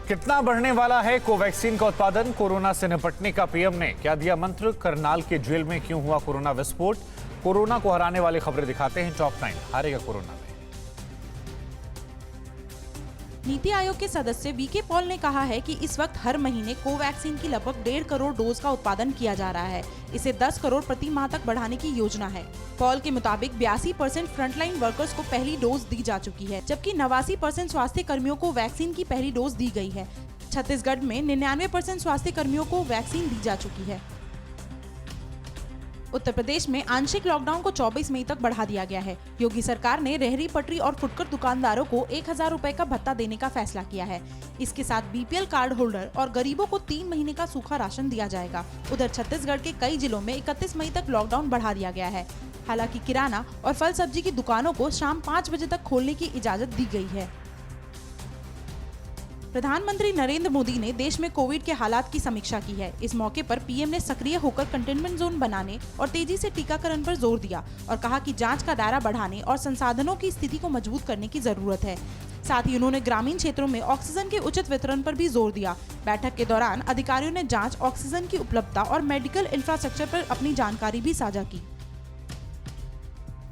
कितना बढ़ने वाला है कोवैक्सीन का उत्पादन? कोरोना से निपटने का पीएम ने क्या दिया मंत्र? करनाल के जेल में क्यों हुआ कोरोना विस्फोट? कोरोना को हराने वाली खबरें दिखाते हैं टॉप 9। हारेगा कोरोना में। नीति आयोग के सदस्य वीके पॉल ने कहा है कि इस वक्त हर महीने कोवैक्सीन की लगभग 1.5 करोड़ डोज का उत्पादन किया जा रहा है। इसे 10 करोड़ प्रति माह तक बढ़ाने की योजना है। पॉल के मुताबिक 82% फ्रंटलाइन वर्कर्स को पहली डोज दी जा चुकी है, जबकि 89% स्वास्थ्य कर्मियों को वैक्सीन की पहली डोज दी गई है। छत्तीसगढ़ में 99% स्वास्थ्य कर्मियों को वैक्सीन दी जा चुकी है। उत्तर प्रदेश में आंशिक लॉकडाउन को 24 मई तक बढ़ा दिया गया है। योगी सरकार ने रेहड़ी पटरी और फुटकर दुकानदारों को 1000 रुपए का भत्ता देने का फैसला किया है। इसके साथ बीपीएल कार्ड होल्डर और गरीबों को 3 महीने का सूखा राशन दिया जाएगा। उधर छत्तीसगढ़ के कई जिलों में 31 मई तक लॉकडाउन बढ़ा दिया गया है। हालांकि किराना और फल सब्जी की दुकानों को शाम 5 बजे तक खोलने की इजाजत दी गई है। प्रधानमंत्री नरेंद्र मोदी ने देश में कोविड के हालात की समीक्षा की है। इस मौके पर पीएम ने सक्रिय होकर कंटेनमेंट जोन बनाने और तेजी से टीकाकरण पर जोर दिया और कहा कि जांच का दायरा बढ़ाने और संसाधनों की स्थिति को मजबूत करने की जरूरत है। साथ ही उन्होंने ग्रामीण क्षेत्रों में ऑक्सीजन के उचित वितरण पर भी जोर दिया। बैठक के दौरान अधिकारियों ने जाँच, ऑक्सीजन की उपलब्धता और मेडिकल इंफ्रास्ट्रक्चर पर अपनी जानकारी भी साझा की।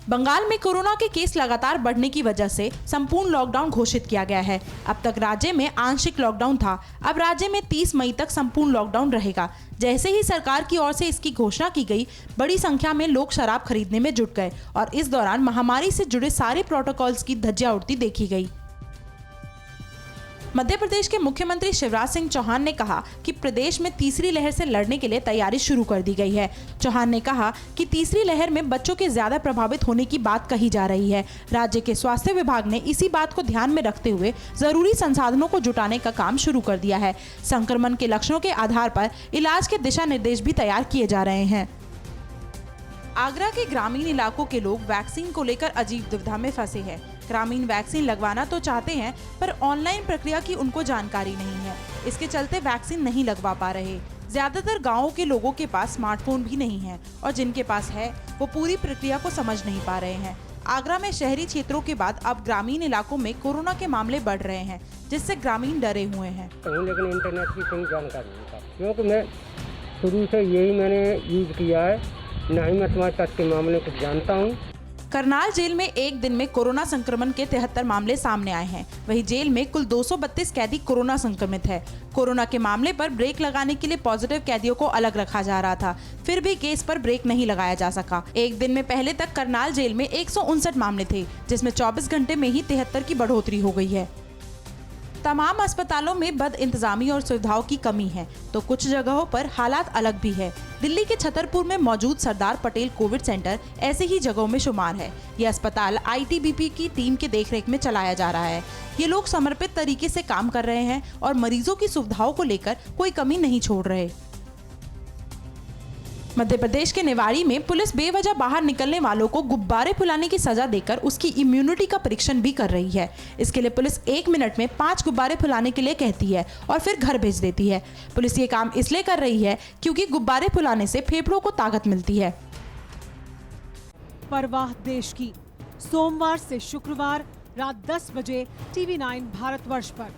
बंगाल में कोरोना के केस लगातार बढ़ने की वजह से संपूर्ण लॉकडाउन घोषित किया गया है। अब तक राज्य में आंशिक लॉकडाउन था। अब राज्य में 30 मई तक संपूर्ण लॉकडाउन रहेगा। जैसे ही सरकार की ओर से इसकी घोषणा की गई, बड़ी संख्या में लोग शराब खरीदने में जुट गए और इस दौरान महामारी से जुड़े सारे प्रोटोकॉल्स की धज्जियां उड़ती देखी गई। मध्य प्रदेश के मुख्यमंत्री शिवराज सिंह चौहान ने कहा कि प्रदेश में तीसरी लहर से लड़ने के लिए तैयारी शुरू कर दी गई है। चौहान ने कहा कि तीसरी लहर में बच्चों के ज्यादा प्रभावित होने की बात कही जा रही है। राज्य के स्वास्थ्य विभाग ने इसी बात को ध्यान में रखते हुए जरूरी संसाधनों को जुटाने का काम शुरू कर दिया है। संक्रमण के लक्षणों के आधार पर इलाज के दिशा निर्देश भी तैयार किए जा रहे हैं। आगरा के ग्रामीण इलाकों के लोग वैक्सीन को लेकर अजीब दुविधा में फंसे हैं। ग्रामीण वैक्सीन लगवाना तो चाहते हैं, पर ऑनलाइन प्रक्रिया की उनको जानकारी नहीं है। इसके चलते वैक्सीन नहीं लगवा पा रहे। ज्यादातर गांवों के लोगों के पास स्मार्टफोन भी नहीं है और जिनके पास है वो पूरी प्रक्रिया को समझ नहीं पा रहे हैं। आगरा में शहरी क्षेत्रों के बाद अब ग्रामीण इलाकों में कोरोना के मामले बढ़ रहे हैं, जिससे ग्रामीण डरे हुए हैं। लेकिन इंटरनेट की सही जानकारी नहीं था, क्योंकि मैं शुरू से यही मैंने यूज किया है, न ही मैं समाज के मामले को जानता हूँ। करनाल जेल में एक दिन में कोरोना संक्रमण के 73 मामले सामने आए हैं। वहीं जेल में कुल 232 कैदी कोरोना संक्रमित है। कोरोना के मामले पर ब्रेक लगाने के लिए पॉजिटिव कैदियों को अलग रखा जा रहा था, फिर भी केस पर ब्रेक नहीं लगाया जा सका। एक दिन में पहले तक करनाल जेल में 159 मामले थे, जिसमें 24 घंटे में ही 73 की बढ़ोतरी हो गई है। तमाम अस्पतालों में बद इंतजामी और सुविधाओं की कमी है, तो कुछ जगहों पर हालात अलग भी है। दिल्ली के छतरपुर में मौजूद सरदार पटेल कोविड सेंटर ऐसे ही जगहों में शुमार है। यह अस्पताल आईटीबीपी की टीम के देखरेख में चलाया जा रहा है। ये लोग समर्पित तरीके से काम कर रहे हैं और मरीजों की सुविधाओं को लेकर कोई कमी नहीं छोड़ रहे। मध्य प्रदेश के निवाड़ी में पुलिस बेवजह बाहर निकलने वालों को गुब्बारे फुलाने की सजा देकर उसकी इम्यूनिटी का परीक्षण भी कर रही है। इसके लिए पुलिस 1 मिनट में 5 गुब्बारे फुलाने के लिए कहती है और फिर घर भेज देती है। पुलिस ये काम इसलिए कर रही है क्योंकि गुब्बारे फुलाने से फेफड़ों को ताकत मिलती है। परवाह देश की, सोमवार से शुक्रवार रात 10 बजे TV9 भारतवर्ष पर।